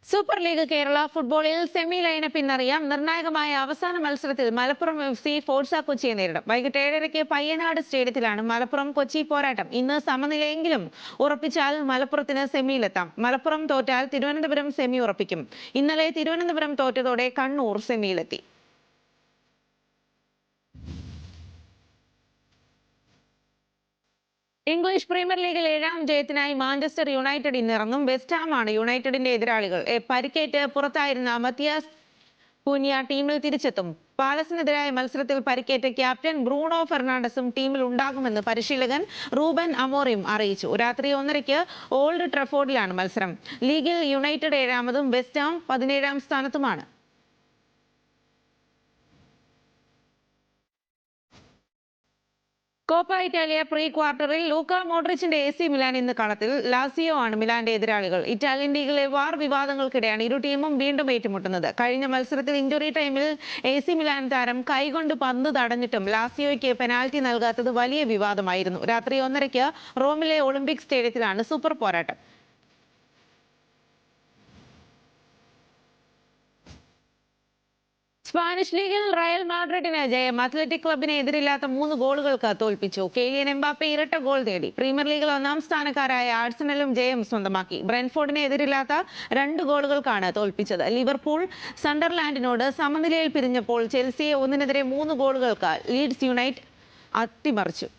Super league Kerala ഫുട്ബോളിൽ semi lineup ഇന്നറിയാം. നിർണായകമായ അവസാന മത്സരത്തിൽ മലപ്പുറം FC ഫോഴ്സ കൊച്ചിയെ നേരിടും. വൈകിട്ട് 7:30 പയ്യനാട് സ്റ്റേഡിയത്തിലാണ് മലപ്പുറം കൊച്ചി പോരാട്ടം. ഇന്ന് സമനിലയെങ്കിലും ഉറപ്പിച്ചാൽ മലപ്പുറത്തിന് സെമിയിലെത്താം. മലപ്പുറം തോറ്റാൽ തിരുവനന്തപുരം സെമി ഉറപ്പിക്കും. ഇന്നലെ തിരുവനന്തപുരം തോറ്റതോടെ കണ്ണൂർ സെമിയിലെത്തി. ഇംഗ്ലീഷ് പ്രീമിയർ ലീഗിൽ 7ാം ജയത്തിനായി മാഞ്ചസ്റ്റർ യുണൈറ്റഡ് ഇന്നിറങ്ങും. വെസ്റ്റ് ഹാമാണ് യുണൈറ്റഡിന്റെ എതിരാളികൾ. പരിക്കേറ്റ് പുറത്തായിരുന്ന മത്തിയാസ് കുനിയ ടീമിൽ തിരിച്ചെത്തും. പാലസിനെതിരായ മത്സരത്തിൽ പരിക്കേറ്റ ക്യാപ്റ്റൻ ബ്രൂണോ ഫെർണാണ്ടസും ടീമിൽ ഉണ്ടാകുമെന്ന് പരിശീലകൻ റൂബൻ അമോറിം അറിയിച്ചു. രാത്രി 1:30 ഓൾഡ് ട്രഫോർഡിലാണ് മത്സരം. ലീഗിൽ യുണൈറ്റഡ് 7ാമതും വെസ്റ്റ് ഹാം 17ാം സ്ഥാനത്തുമാണ്. കോപ്പ ഇറ്റാലിയ പ്രീ ക്വാർട്ടറിൽ ലൂക്ക മോഡ്രിച്ചിന്റെ AC മിലാൻ ഇന്ന് കളത്തിൽ. ലാസിയോ ആണ് മിലാന്റെ എതിരാളികൾ. ഇറ്റാലിയൻ ലീഗിലെ വാർ വിവാദങ്ങൾക്കിടെയാണ് ഇരു ടീമും വീണ്ടും ഏറ്റുമുട്ടുന്നത്. കഴിഞ്ഞ മത്സരത്തിൽ ഇഞ്ചുറി ടൈമിൽ AC മിലാൻ താരം കൈകൊണ്ട് പന്ത് തടഞ്ഞിട്ടും ലാസിയോയ്ക്ക് പെനാൽറ്റി നൽകാത്തത് വലിയ വിവാദമായിരുന്നു. രാത്രി 1:30 റോമിലെ ഒളിമ്പിക് സ്റ്റേഡിയത്തിലാണ് സൂപ്പർ പോരാട്ടം. സ്പാനിഷ് ലീഗിൽ റയൽ മാഡ്രിഡിന് ജയം. അത്ലറ്റിക് ക്ലബിനെ എതിരില്ലാത്ത 3 ഗോളുകൾക്ക് തോൽപ്പിച്ചു. കിലിയൻ എംബാപ്പെ ഇരട്ട ഗോൾ നേടി. പ്രീമിയർ ലീഗിൽ 1ാം സ്ഥാനക്കാരായ ആഴ്സണലും ജയം സ്വന്തമാക്കി. ബ്രെൻഫോർഡിനെ എതിരില്ലാത്ത 2 ഗോളുകൾക്കാണ് തോൽപ്പിച്ചത്. ലിവർപൂൾ സണ്ടർലാൻഡിനോട് സമനിലയിൽ പിരിഞ്ഞപ്പോൾ ചെൽസിയെ 1-3 ഗോളുകൾക്ക് ലീഡ്സ് യുണൈറ്റഡ് അട്ടിമറിച്ചു.